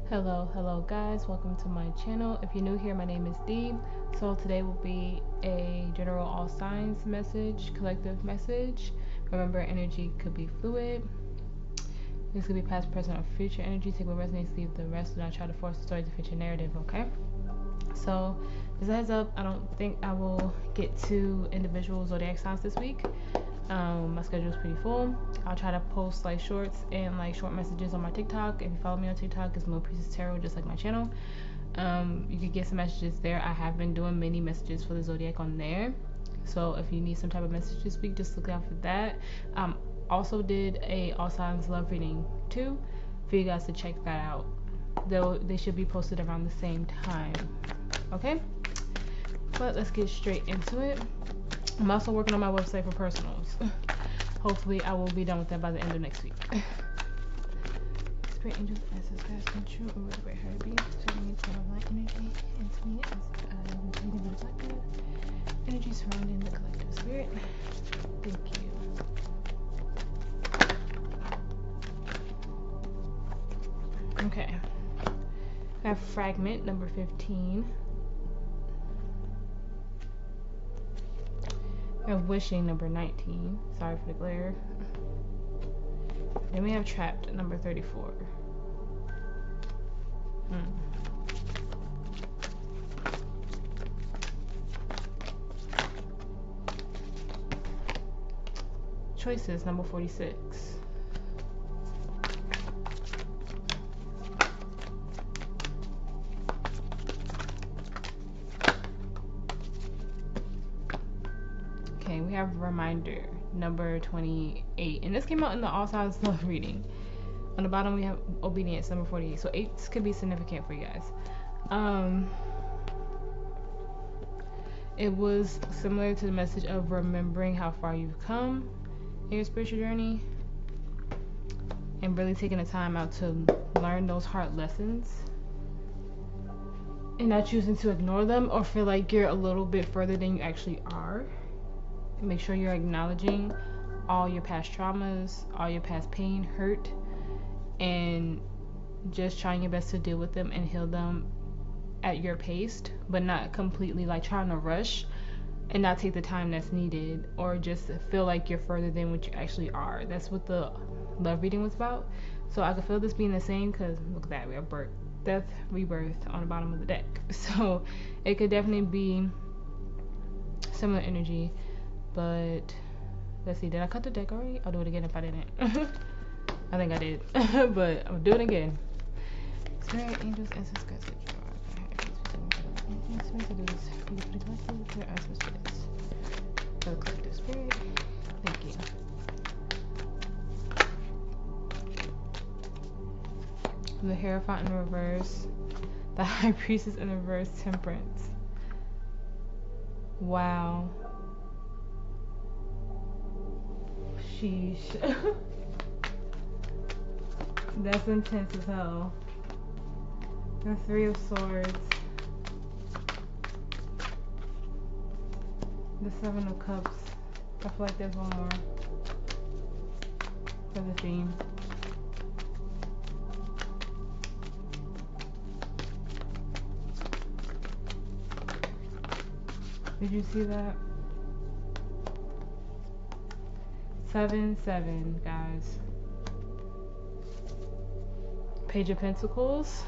Hello guys, welcome to my channel. If you're new here, my name is Dee. So today will be a general all signs message, collective message. Remember, energy could be fluid. This could be past, present, or future energy. Take what resonates, leave the rest. Do not try to force the story to fit your narrative, okay? So as a heads up, I don't think I will get to individual zodiac signs this week. My schedule is pretty full. I'll try to post like shorts and like short messages on my TikTok. If you follow me on TikTok, it's MoonPriestessTarot, just like my channel. You could get some messages there. I have been doing mini messages for the zodiac on there. So if you need some type of message this week, just look out for that. Also did a all signs love reading too, for you guys to check that out. They should be posted around the same time. Okay, but let's get straight into it. I'm also working on my website for personals. Hopefully I will be done with that by the end of next week. Spirit angels, ancestors, guides, control over the great higher beings, serving me total light energy, and to me as reading the collective energy surrounding the collective spirit. Thank you. Okay. I have fragment number 15. I have wishing number 19. Sorry for the glare. Then we have trapped number 34. Choices number 46. Okay, we have reminder number 28, and this came out in the all signs love reading. On the bottom we have obedience number 48, so 8 could be significant for you guys. It was similar to the message of remembering how far you've come in your spiritual journey and really taking the time out to learn those hard lessons and not choosing to ignore them or feel like you're a little bit further than you actually are. Make sure you're acknowledging all your past traumas, all your past pain, hurt, and just trying your best to deal with them and heal them at your pace, but not completely like trying to rush and not take the time that's needed or just feel like you're further than what you actually are. That's what the love reading was about. So I could feel this being the same because look at that, we have birth, death, rebirth on the bottom of the deck. So it could definitely be similar energy. But let's see, did I cut the deck already? I'll do it again if I didn't. I think I did, but I'm doing it again. Spirit, angels, ancestors, guides, for the collective spirit. Thank you. The Hierophant in reverse, the High Priestess in reverse, Temperance. Wow. Sheesh. That's intense as hell. The Three of Swords. The Seven of Cups. I feel like there's one more for the theme. Did you see that? 7-7, guys. Page of Pentacles,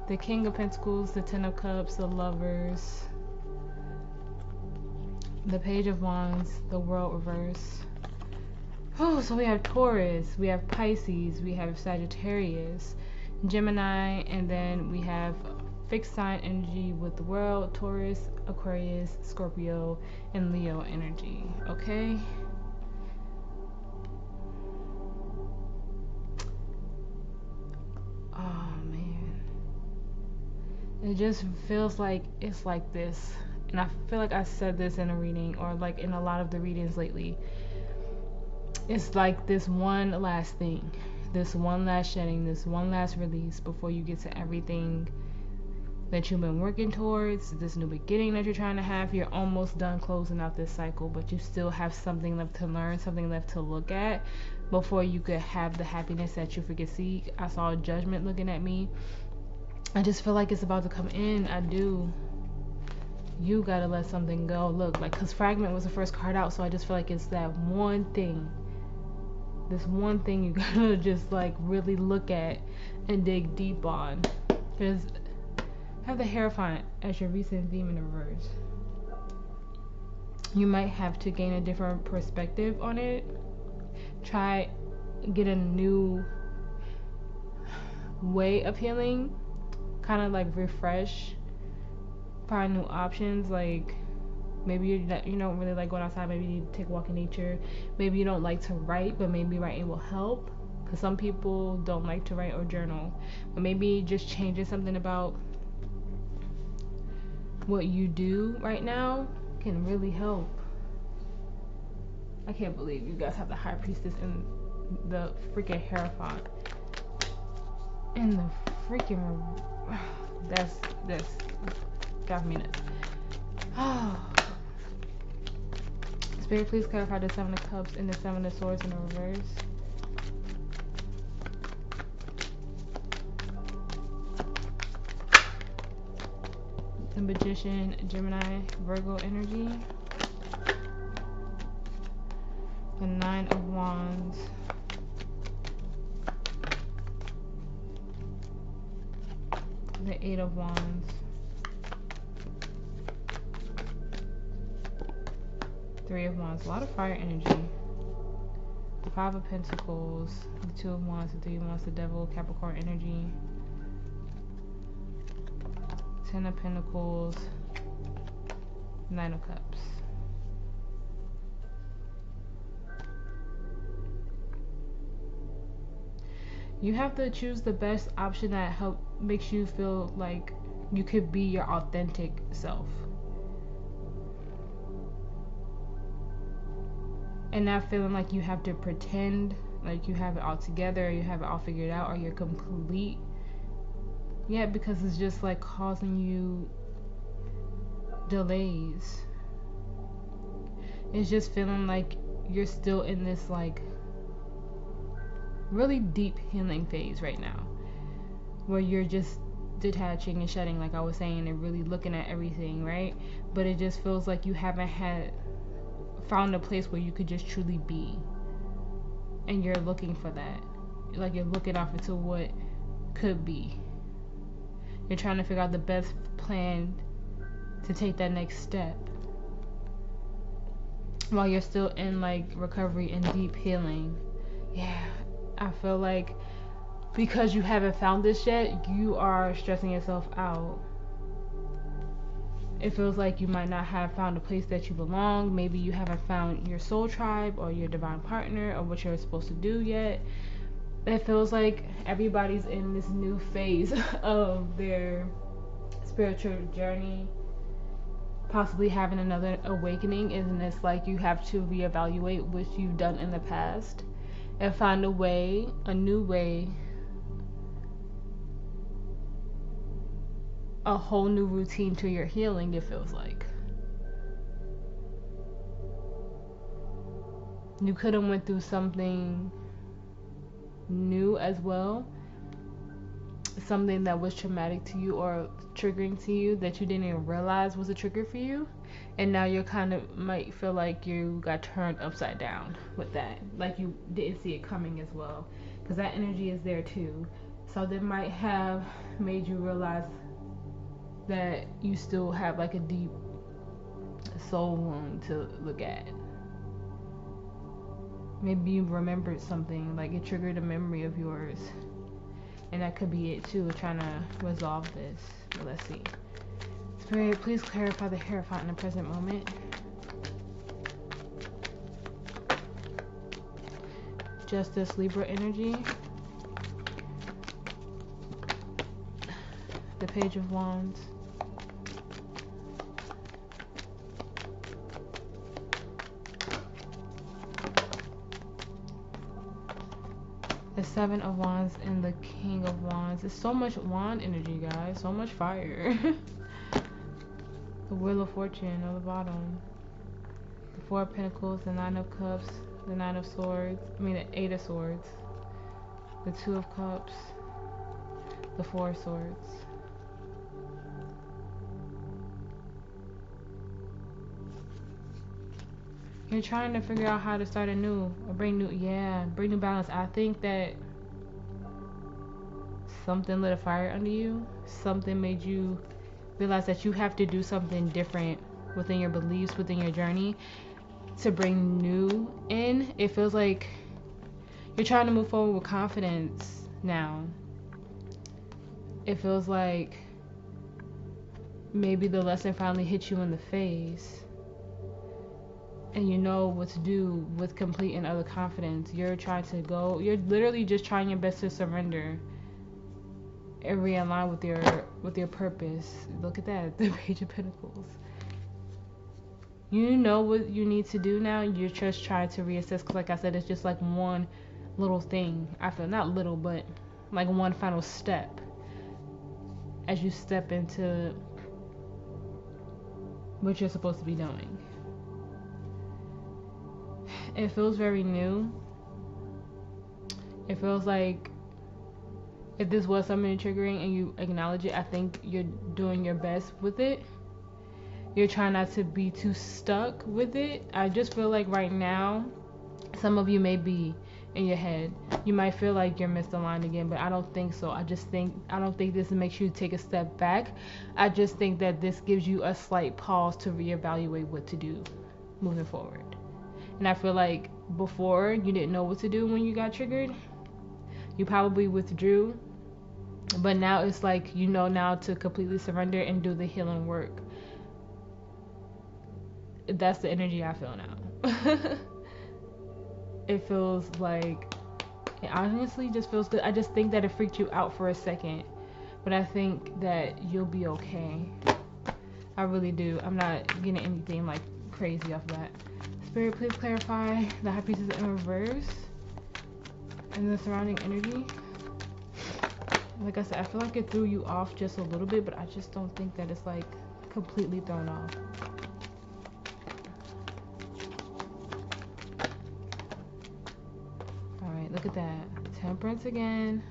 the King of Pentacles, the Ten of Cups, the Lovers, the Page of Wands, the World reverse. Oh, so we have Taurus, we have Pisces, we have Sagittarius, Gemini, and then we have fixed sign energy with the World, Taurus, Aquarius, Scorpio, and Leo energy. Okay. It just feels like it's like this, and I feel like I said this in a reading or like in a lot of the readings lately. It's like this one last thing, this one last shedding, this one last release before you get to everything that you've been working towards, this new beginning that you're trying to have. You're almost done closing out this cycle, but you still have something left to learn, something left to look at, before you could have the happiness that you could seek. I saw judgment looking at me. I just feel like it's about to come in. I do. You gotta let something go. Look, like, because fragment was the first card out, so I just feel like it's that one thing. This one thing you gotta just like really look at and dig deep on. Because have the Hierophant as your recent theme in reverse. You might have to gain a different perspective on it. Try get a new way of healing. Kind of like refresh. Find new options. Like maybe you don't really like going outside. Maybe you need to take a walk in nature. Maybe you don't like to write, but maybe writing will help. Because some people don't like to write or journal. But maybe just changing something about what you do right now can really help. I can't believe you guys have the High Priestess and the freaking Hierophant. And the freaking... That's got me nuts. Oh. Spirit, please clarify the Seven of Cups and the Seven of Swords in the reverse. The Magician, Gemini, Virgo energy. The Nine of Wands. The Eight of Wands. Three of Wands. A lot of fire energy. The Five of Pentacles. The Two of Wands. The Three of Wands. The Devil, Capricorn energy. Ten of Pentacles, Nine of Cups. You have to choose the best option that makes you feel like you could be your authentic self. And not feeling like you have to pretend like you have it all together, or you have it all figured out, or you're complete. Yeah, because it's just like causing you delays. It's just feeling like you're still in this like really deep healing phase right now, where you're just detaching and shedding, like I was saying, and really looking at everything, right? But it just feels like you haven't found a place where you could just truly be, and you're looking for that. Like you're looking off into what could be. You're trying to figure out the best plan to take that next step while you're still in like recovery and deep healing. Yeah, I feel like because you haven't found this yet, you are stressing yourself out. It feels like you might not have found a place that you belong. Maybe you haven't found your soul tribe or your divine partner or what you're supposed to do yet. It feels like everybody's in this new phase of their spiritual journey, possibly having another awakening, and it's like you have to reevaluate what you've done in the past and find a new way, a whole new routine to your healing. It feels like you could have went through something new as well, something that was traumatic to you or triggering to you that you didn't even realize was a trigger for you, and now you're kind of might feel like you got turned upside down with that, like you didn't see it coming as well, because that energy is there too. So that might have made you realize that you still have like a deep soul wound to look at. Maybe you remembered something, like it triggered a memory of yours, and that could be it too, trying to resolve this. But let's see. Spirit, please clarify the Hierophant in the present moment. Justice, Libra energy. The Page of Wands. The Seven of Wands and the King of Wands. There's so much wand energy, guys. So much fire. The Wheel of Fortune on the bottom. The Four of Pentacles, the Nine of Cups, the Nine of Swords, the Eight of Swords, the Two of Cups, the Four of Swords. You're trying to figure out how to start anew or bring new balance. I think that something lit a fire under you. Something made you realize that you have to do something different within your beliefs, within your journey, to bring new in. It feels like you're trying to move forward with confidence now. It feels like maybe the lesson finally hit you in the face, and you know what to do with complete and utter confidence. You're literally just trying your best to surrender and realign with your purpose. Look at that, the Page of Pentacles. You know what you need to do now. You're just trying to reassess, because like I said, it's just like one little thing. I feel not little, but like one final step as you step into what you're supposed to be doing. It feels very new. It feels like if this was something triggering and you acknowledge it, I think you're doing your best with it. You're trying not to be too stuck with it. I just feel like right now, some of you may be in your head. You might feel like you're misaligned again, but I don't think so. I don't think this makes you take a step back. I just think that this gives you a slight pause to reevaluate what to do moving forward. And I feel like before, you didn't know what to do when you got triggered. You probably withdrew. But now it's like you know now to completely surrender and do the healing work. That's the energy I feel now. It feels like, it honestly just feels good. I just think that it freaked you out for a second. But I think that you'll be okay. I really do. I'm not getting anything like crazy off that. Spirit, please clarify the High Priestess in reverse and the surrounding energy. Like I said, I feel like it threw you off just a little bit, but I just don't think that it's like completely thrown off. Alright, look at that. Temperance again.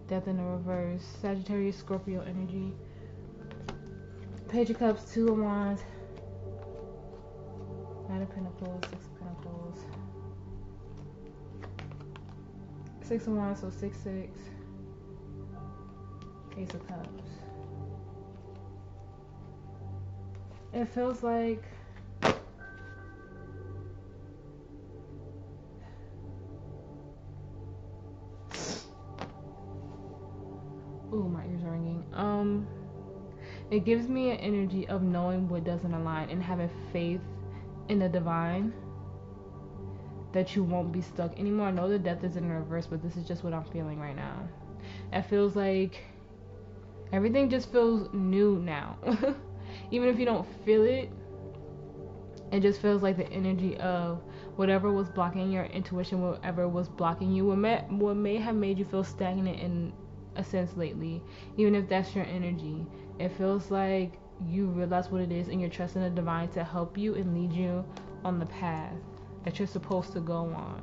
Death in the reverse. Sagittarius, Scorpio energy. Page of Cups, Two of Wands. Nine of Pentacles, Six of Pentacles. Six of Wands, so 6-6. Ace of Cups. It feels like ooh, my ears are ringing. It gives me an energy of knowing what doesn't align and having faith in the divine, that you won't be stuck anymore. I know the death is in reverse, but this is just what I'm feeling right now. It feels like everything just feels new now. Even if you don't feel it, it just feels like the energy of whatever was blocking your intuition, whatever was blocking you, what may have made you feel stagnant in a sense lately, even if that's your energy. It feels like you realize what it is and you're trusting the divine to help you and lead you on the path that you're supposed to go on.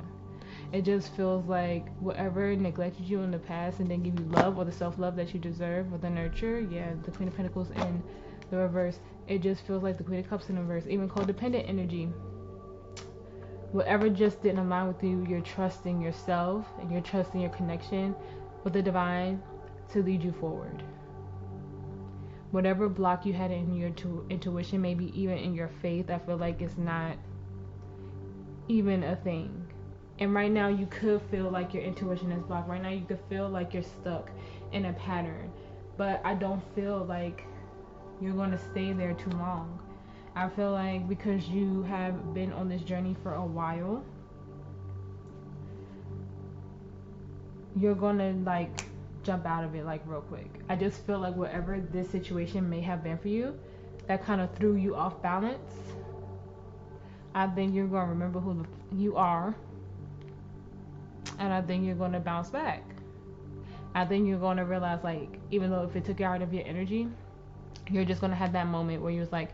It just feels like whatever neglected you in the past and didn't give you love or the self-love that you deserve or the nurture, the Queen of Pentacles in the reverse, it just feels like the Queen of Cups in the reverse, even codependent energy. Whatever just didn't align with you, you're trusting yourself and you're trusting your connection with the divine to lead you forward. Whatever block you had in your intuition, maybe even in your faith, I feel like it's not even a thing. And right now you could feel like your intuition is blocked. Right now you could feel like you're stuck in a pattern. But I don't feel like you're going to stay there too long. I feel like because you have been on this journey for a while, you're going to like jump out of it like real quick. I just feel like whatever this situation may have been for you that kind of threw you off balance, I think you're going to remember who you are. And I think you're going to bounce back. I think you're going to realize, like, even though if it took you out of your energy, you're just going to have that moment where you was like,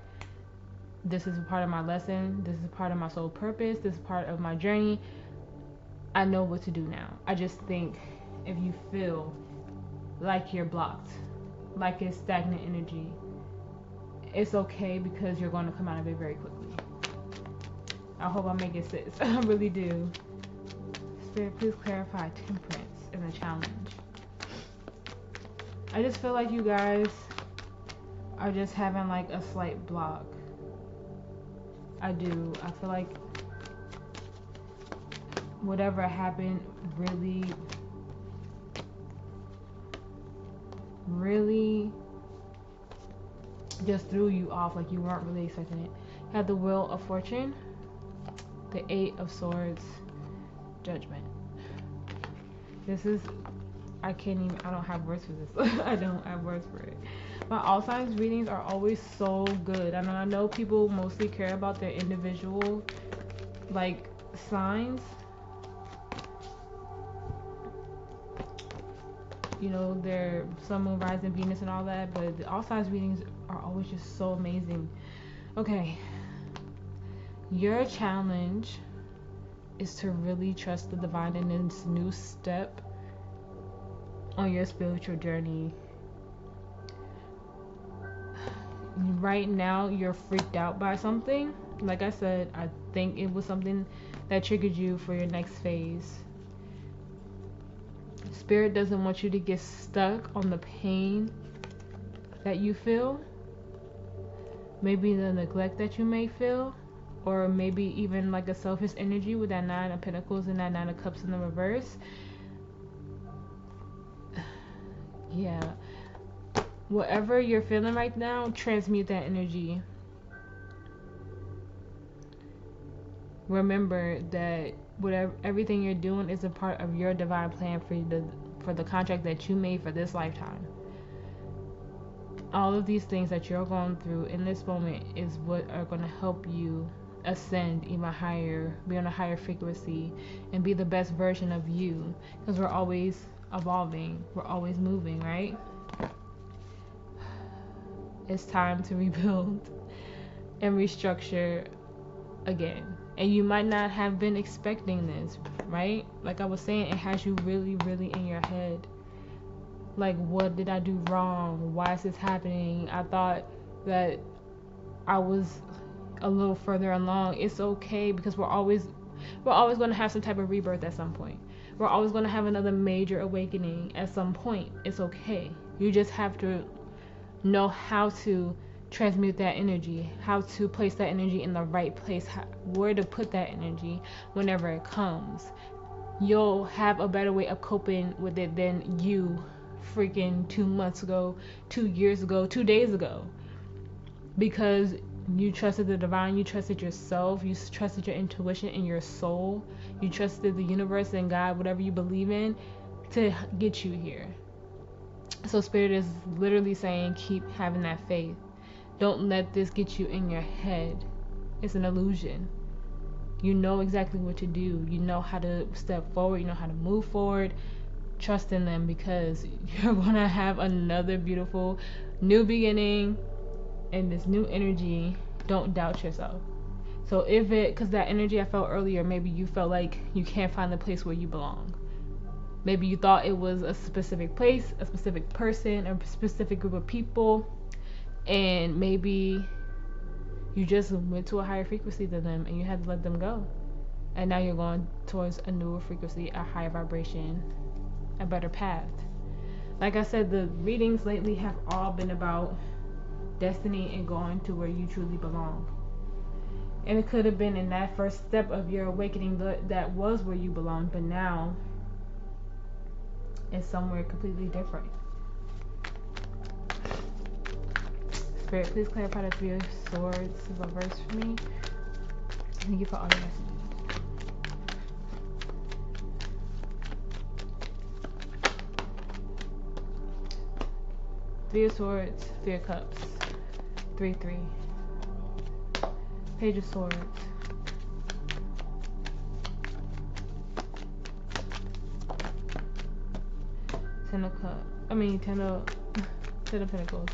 this is a part of my lesson, this is a part of my soul purpose, this is part of my journey. I know what to do now. I just think if you feel like you're blocked, like it's stagnant energy, it's okay, because you're going to come out of it very quickly. I hope I'm making sense. I really do. Spirit, please clarify temperance in the challenge. I just feel like you guys are just having like a slight block. I do. I feel like whatever happened really just threw you off, like you weren't really expecting it. Had the Wheel of Fortune, the Eight of Swords, Judgment. This is, I don't have words for this. I don't have words for it. My all signs readings are always so good. I know people mostly care about their individual like signs, you know, their sun, moon, rising, Venus and all that, but the all signs readings are always just so amazing. Okay, your challenge is to really trust the divine in this new step on your spiritual journey. Right now you're freaked out by something. Like I said, I think it was something that triggered you for your next phase. Spirit doesn't want you to get stuck on the pain that you feel, maybe the neglect that you may feel, or maybe even like a selfish energy with that Nine of Pentacles and that Nine of Cups in the reverse. Yeah, whatever you're feeling right now, transmute that energy. Remember that everything you're doing is a part of your divine plan for the contract that you made for this lifetime. All of these things that you're going through in this moment is what are going to help you ascend even higher, be on a higher frequency, and be the best version of you, because we're always evolving, we're always moving, right? It's time to rebuild and restructure again. And you might not have been expecting this, right? Like I was saying, it has you really, really in your head. Like, what did I do wrong? Why is this happening? I thought that I was a little further along. It's okay, because we're always going to have some type of rebirth at some point. We're always going to have another major awakening at some point. It's okay. You just have to know how to transmute that energy, how to place that energy in the right place, where to put that energy whenever it comes. You'll have a better way of coping with it than you freaking 2 months ago, 2 years ago, 2 days ago, because you trusted the divine, you trusted yourself, you trusted your intuition and your soul, you trusted the universe and God, whatever you believe in, to get you here. So Spirit is literally saying, keep having that faith. Don't let this get you in your head. It's an illusion. You know exactly what to do. You know how to step forward. You know how to move forward. Trust in them, because you're going to have another beautiful new beginning and this new energy. Don't doubt yourself. So because that energy I felt earlier, maybe you felt like you can't find the place where you belong. Maybe you thought it was a specific place, a specific person, a specific group of people, and maybe you just went to a higher frequency than them and you had to let them go. And now you're going towards a newer frequency, a higher vibration, a better path. Like I said, the readings lately have all been about destiny and going to where you truly belong. And it could have been in that first step of your awakening that was where you belong, but now it's somewhere completely different. Spirit, please clarify the Three of Swords reverse for me. Thank you for all your messages. Three of Swords, Three of Cups, 3-3. Page of Swords. Ten of Pentacles.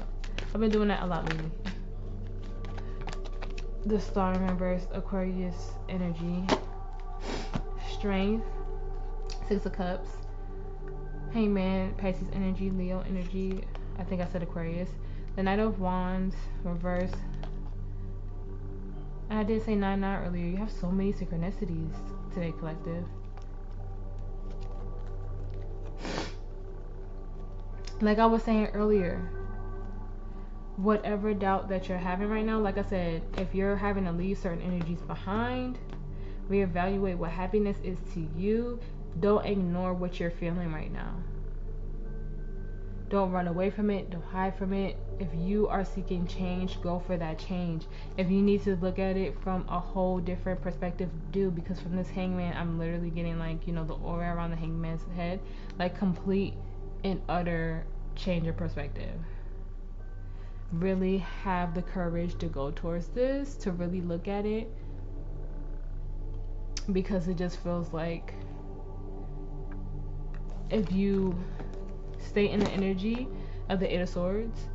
I've been doing that a lot lately. The Star in reverse, Aquarius energy. Strength, Six of Cups. Hangman, Pisces energy, Leo energy. I think I said Aquarius. The Knight of Wands, reverse. And I did say 9-9 earlier. You have so many synchronicities today, collective. Like I was saying earlier, whatever doubt that you're having right now, like I said, if you're having to leave certain energies behind, reevaluate what happiness is to you. Don't ignore what you're feeling right now. Don't run away from it. Don't hide from it. If you are seeking change, go for that change. If you need to look at it from a whole different perspective, do. Because from this hangman, I'm literally getting like, you know, the aura around the hangman's head. Like complete and utter change of perspective. Really have the courage to go towards this, to really look at it. Because it just feels like if you stay in the energy of the Eight of Swords,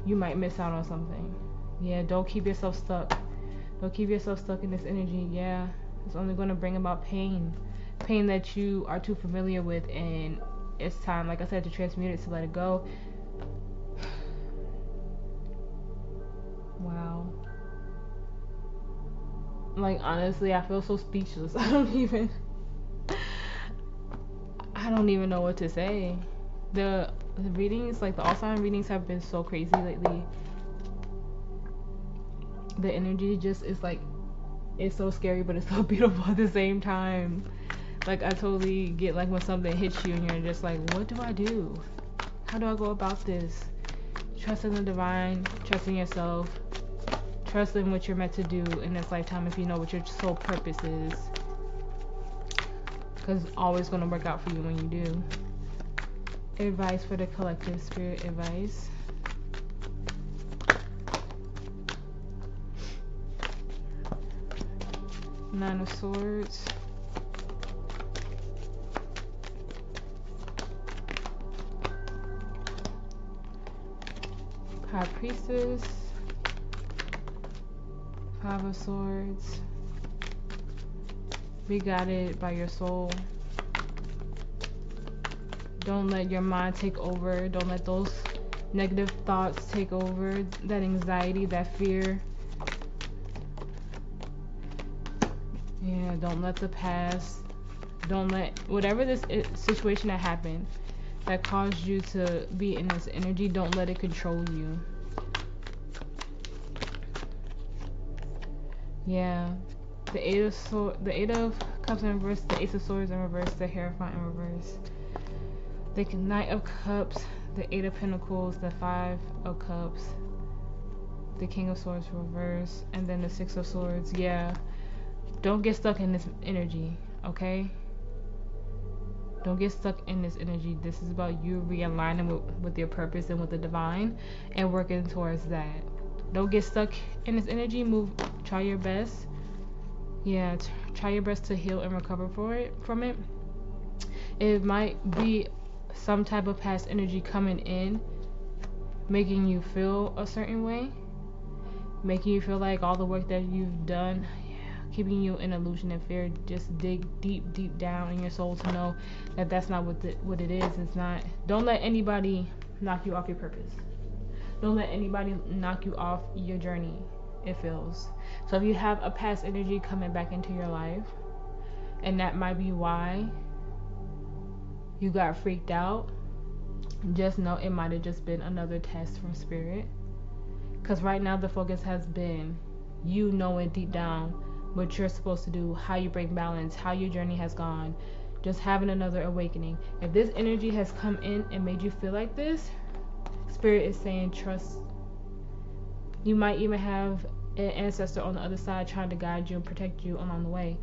you might miss out on something. Yeah, don't keep yourself stuck. Don't keep yourself stuck in this energy. Yeah, it's only going to bring about pain. Pain that you are too familiar with, and it's time, like I said, to transmute it, to let it go. Wow. Like, honestly, I feel so speechless. I don't even know what to say. The readings, like the all sign readings, have been so crazy lately. The energy just is like, it's so scary, but it's so beautiful at the same time. Like, I totally get like when something hits you and you're just like, what do I do? How do I go about this? Trust in the divine, trust in yourself, trust in what you're meant to do in this lifetime if you know what your sole purpose is. Because it's always going to work out for you when you do. Advice for the collective, spirit advice. Nine of Swords. High Priestess. Five of Swords. Be guided by your soul. Don't let your mind take over. Don't let those negative thoughts take over. That anxiety, that fear. Yeah, don't let the past, don't let whatever this situation that happened that caused you to be in this energy, don't let it control you. Yeah. The Eight of Cups in reverse, the Ace of Swords in reverse, the Hierophant in reverse, the Knight of Cups, the Eight of Pentacles, the Five of Cups, the King of Swords reverse, and then the Six of Swords. Yeah, don't get stuck in this energy, okay? Don't get stuck in this energy. This is about you realigning with your purpose and with the divine and working towards that. Don't get stuck in this energy. Try your best. Yeah, try your best to heal and recover from it. It might be some type of past energy coming in, making you feel a certain way, making you feel like all the work that you've done, keeping you in illusion and fear. Just dig deep down in your soul to know that that's not what it is. It's not. Don't let anybody knock you off your purpose. Don't let anybody knock you off your journey. It feels. So if you have a past energy coming back into your life, and that might be why you got freaked out, just know it might have just been another test from spirit. Because right now the focus has been you knowing deep down what you're supposed to do, how you bring balance, how your journey has gone, just having another awakening. If this energy has come in and made you feel like this, spirit is saying trust. You might even have an ancestor on the other side trying to guide you and protect you along the way.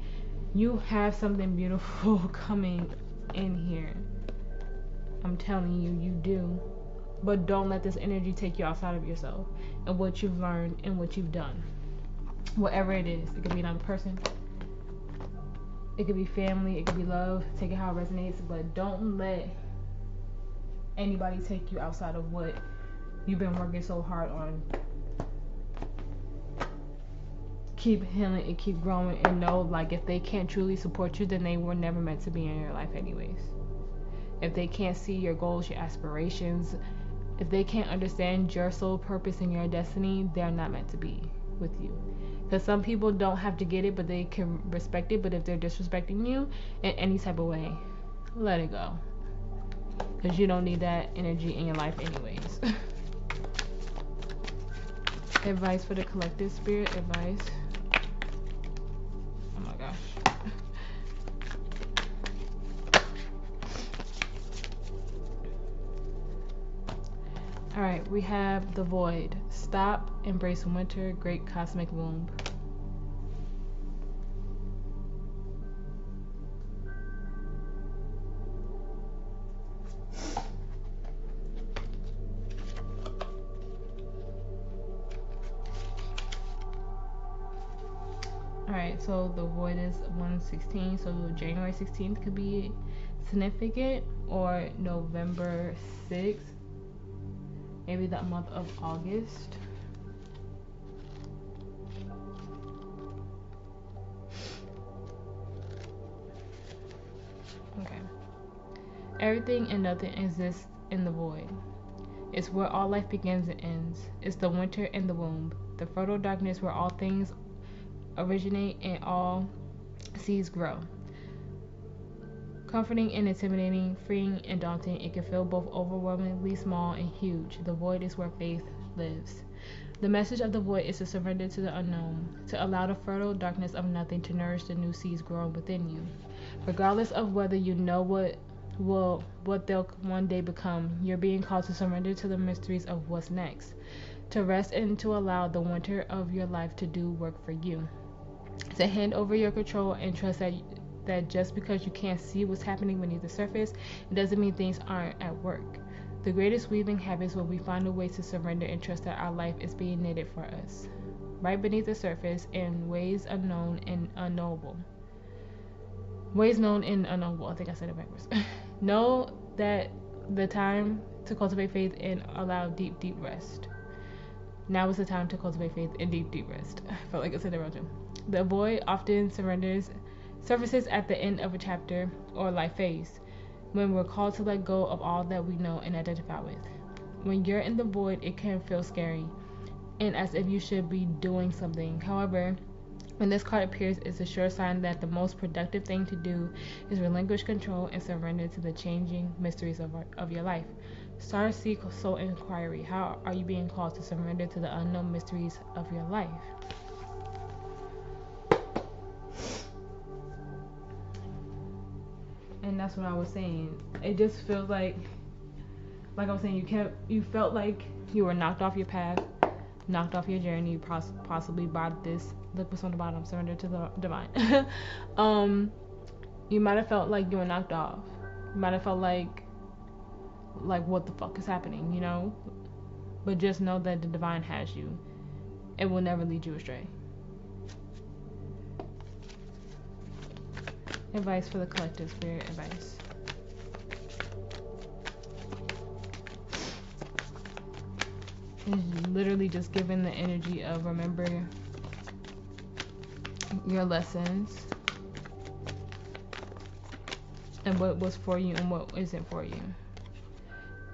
You have something beautiful coming in here. I'm telling you, you do. But don't let this energy take you outside of yourself and what you've learned and what you've done. Whatever it is. It could be another person. It could be family. It could be love. Take it how it resonates. But don't let anybody take you outside of what you've been working so hard on. keep healing and keep growing, and know like if they can't truly support you, then they were never meant to be in your life anyways. If they can't see your goals, your aspirations, if they can't understand your soul purpose and your destiny, they're not meant to be with you. Because some people don't have to get it, but they can respect it. But if they're disrespecting you in any type of way, let it go. Because you don't need that energy in your life anyways. Advice for the collective, spirit advice. Oh my gosh. Alright, we have the void. Stop, embrace winter, great cosmic womb. Alright, so the void is 116, so January 16th could be significant, or November 6th, maybe that month of August. Okay. Everything and nothing exists in the void. It's where all life begins and ends. It's the winter in the womb, the fertile darkness where all things originate and all seeds grow. Comforting and intimidating, freeing and daunting, it can feel both overwhelmingly small and huge. The void is where faith lives. The message of the void is to surrender to the unknown, to allow the fertile darkness of nothing to nourish the new seeds growing within you. Regardless of whether you know what they'll one day become, you're being called to surrender to the mysteries of what's next, to rest and to allow the winter of your life to do work for you, to hand over your control and trust that just because you can't see what's happening beneath the surface, it doesn't mean things aren't at work. The greatest weaving happens when we find a way to surrender and trust that our life is being knitted for us, right beneath the surface, in ways unknown and unknowable. Ways known and unknowable. I think I said it backwards. Know that the time to cultivate faith and allow deep, deep rest. Now is the time to cultivate faith and deep, deep rest. I felt like I said it wrong too. The void often surfaces at the end of a chapter or life phase, when we're called to let go of all that we know and identify with. When you're in the void, it can feel scary and as if you should be doing something. However, when this card appears, it's a sure sign that the most productive thing to do is relinquish control and surrender to the changing mysteries of your life. Starseed Soul Inquiry. How are you being called to surrender to the unknown mysteries of your life? And that's what I was saying. It just feels like I was saying, you felt like you were knocked off your path, knocked off your journey, possibly by this. Look what's on the bottom. Surrender to the divine. You might have felt like you were knocked off. You might have felt like what the fuck is happening, you know? But just know that the divine has you. It will never lead you astray. Advice for the collective, spirit advice. It's literally just giving the energy of remember your lessons and what was for you and what isn't for you.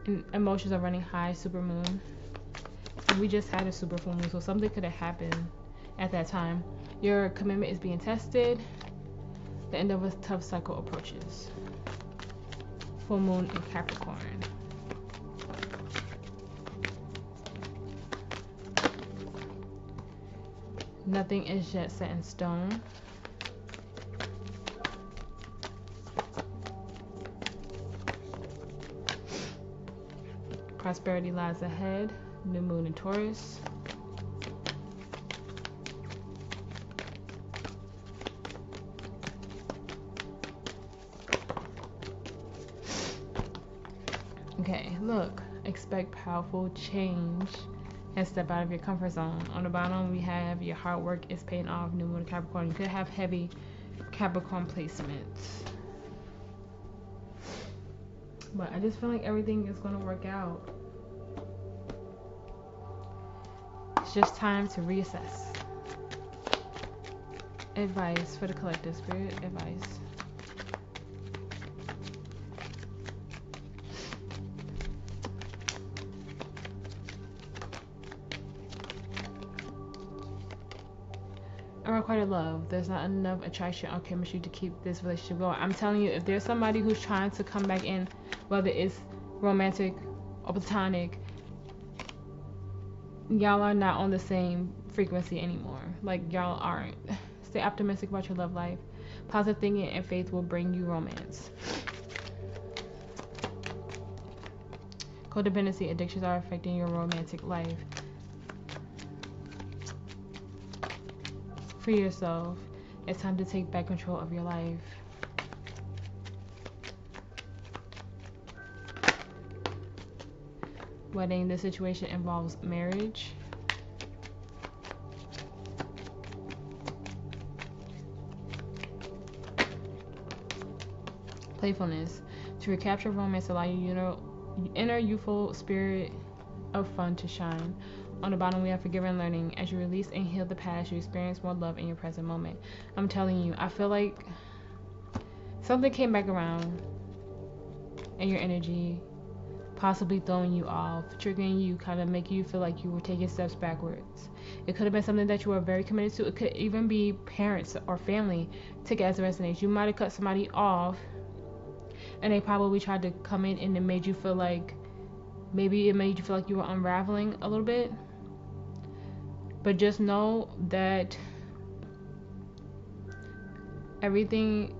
And emotions are running high, super moon. And we just had a super full moon, so something could have happened at that time. Your commitment is being tested. The end of a tough cycle approaches. Full moon in Capricorn. Nothing is yet set in stone. Prosperity lies ahead. New moon in Taurus. Okay, look. Expect powerful change and step out of your comfort zone. On the bottom, we have your hard work is paying off. New moon in Capricorn. You could have heavy Capricorn placements. But I just feel like everything is going to work out. It's just time to reassess. Advice for the collective, spirit advice. Unrequited love. There's not enough attraction or chemistry to keep this relationship going. I'm telling you, if there's somebody who's trying to come back in, whether it's romantic or platonic, y'all are not on the same frequency anymore. Like, y'all aren't. Stay optimistic about your love life. Positive thinking and faith will bring you romance. Codependency addictions are affecting your romantic life. Free yourself. It's time to take back control of your life. Wedding. This situation involves marriage. Playfulness. To recapture romance, allow your inner youthful spirit of fun to shine. On the bottom, we have forgive and learning. As you release and heal the past, you experience more love in your present moment. I'm telling you, I feel like something came back around in your energy, possibly throwing you off, triggering you, kind of making you feel like you were taking steps backwards. It could have been something that you were very committed to. It could even be parents or family. Take it as it resonates. You might have cut somebody off, and they probably tried to come in and it made you feel like, maybe it made you feel like you were unraveling a little bit. But just know that everything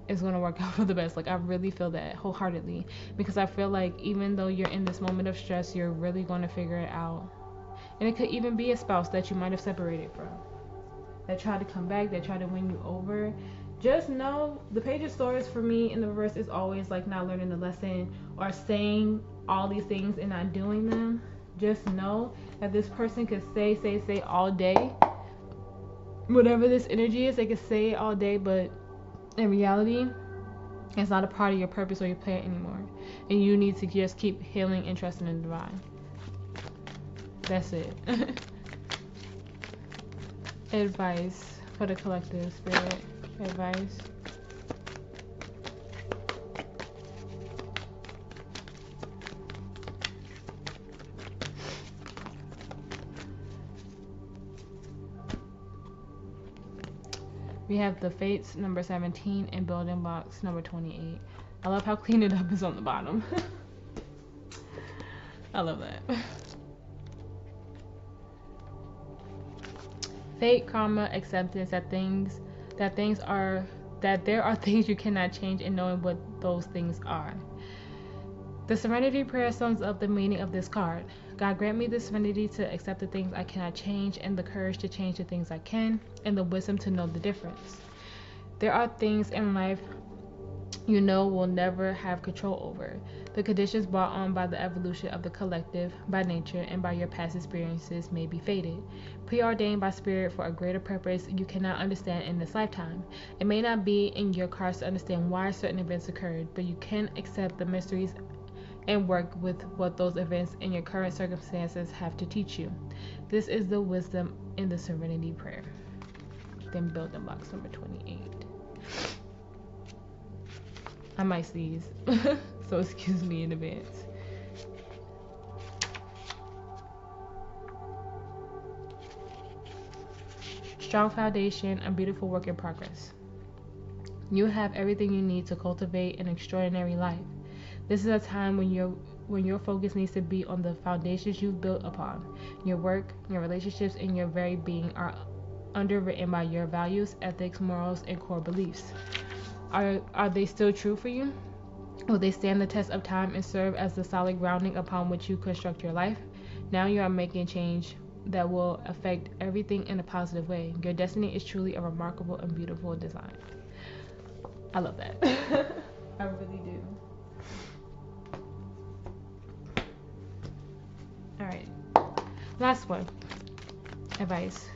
is going to work out for the best. Like, I really feel that wholeheartedly, because I feel like even though you're in this moment of stress, you're really going to figure it out. And it could even be a spouse that you might have separated from, that tried to come back, that tried to win you over. Just know the Page of Swords for me in the reverse is always like not learning the lesson or saying all these things and not doing them. Just know that this person could say all day. Whatever this energy is, they could say it all day, but in reality, it's not a part of your purpose or your plan anymore. And you need to just keep healing and trusting in the divine. That's it. Advice for the collective, spirit advice. We have the Fates number 17 and Building Blocks number 28. I love how clean it up is on the bottom. I love that. Fate, karma, acceptance that there are things you cannot change, and knowing what those things are. The Serenity Prayer sums up the meaning of this card. God, grant me the serenity to accept the things I cannot change, and the courage to change the things I can, and the wisdom to know the difference. There are things in life you know will never have control over. The conditions brought on by the evolution of the collective, by nature, and by your past experiences may be fated, preordained by spirit for a greater purpose you cannot understand in this lifetime. It may not be in your cards to understand why certain events occurred, but you can accept the mysteries and work with what those events in your current circumstances have to teach you. This is the wisdom in the Serenity Prayer. Then Building Blocks number 28. I might sneeze, so excuse me in advance. Strong foundation, a beautiful work in progress. You have everything you need to cultivate an extraordinary life. This is a time when your focus needs to be on the foundations you've built upon. Your work, your relationships, and your very being are underwritten by your values, ethics, morals, and core beliefs. Are they still true for you? Will they stand the test of time and serve as the solid grounding upon which you construct your life? Now you are making change that will affect everything in a positive way. Your destiny is truly a remarkable and beautiful design. I love that. I really do. Alright. Last one. Advice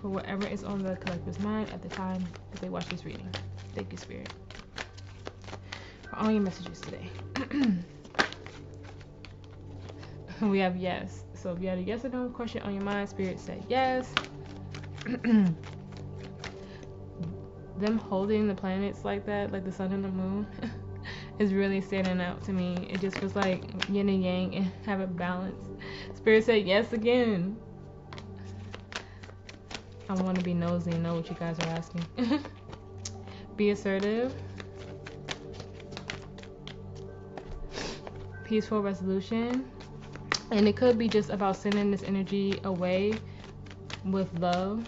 for whatever is on the collective's mind at the time that they watch this reading. Thank you, Spirit, for all your messages today. We have yes. So if you had a yes or no question on your mind, Spirit said yes. them holding the planets like that, like the sun and the moon, is really standing out to me. It just feels like yin and yang and have a balance. Spirit said yes again. I want to be nosy and know what you guys are asking. Be assertive. Peaceful resolution. And it could be just about sending this energy away with love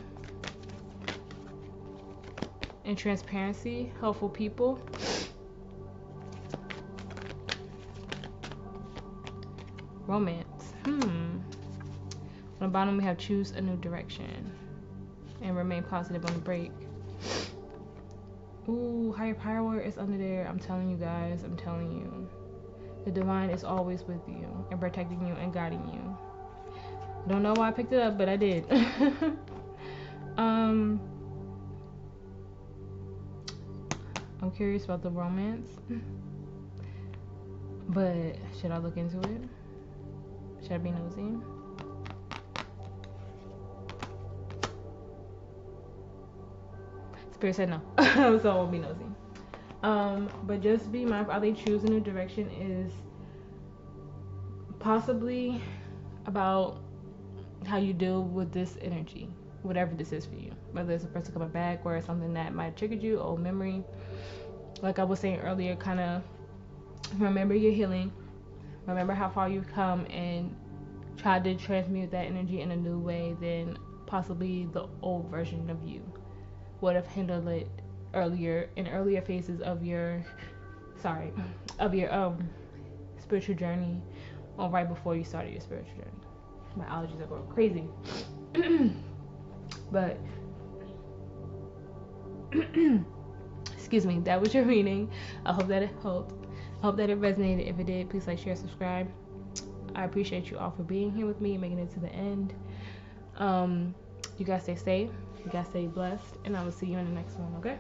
and transparency. Helpful people. Romance. On the bottom we have choose a new direction and remain positive on the break. Ooh, higher power is under there. I'm telling you guys, I'm telling you. The divine is always with you and protecting you and guiding you. Don't know why I picked it up, but I did. I'm curious about the romance. But should I look into it? Should I be nosy? Spirit said no. So I won't be nosy. But just be mindful. I think choose a new direction is possibly about how you deal with this energy, whatever this is for you. Whether it's a person coming back or something that might have triggered you, old memory. Like I was saying earlier, kind of remember your healing. Remember how far you've come and try to transmute that energy in a new way than possibly the old version of you would have handled it earlier in earlier phases of your spiritual journey, or right before you started your spiritual journey. My allergies are going crazy. But excuse me, that was your reading. I hope that it helped. I hope that it resonated. If it did, please like, share, subscribe. I appreciate you all for being here with me and making it to the end. You guys stay safe. You guys stay blessed. And I will see you in the next one, okay?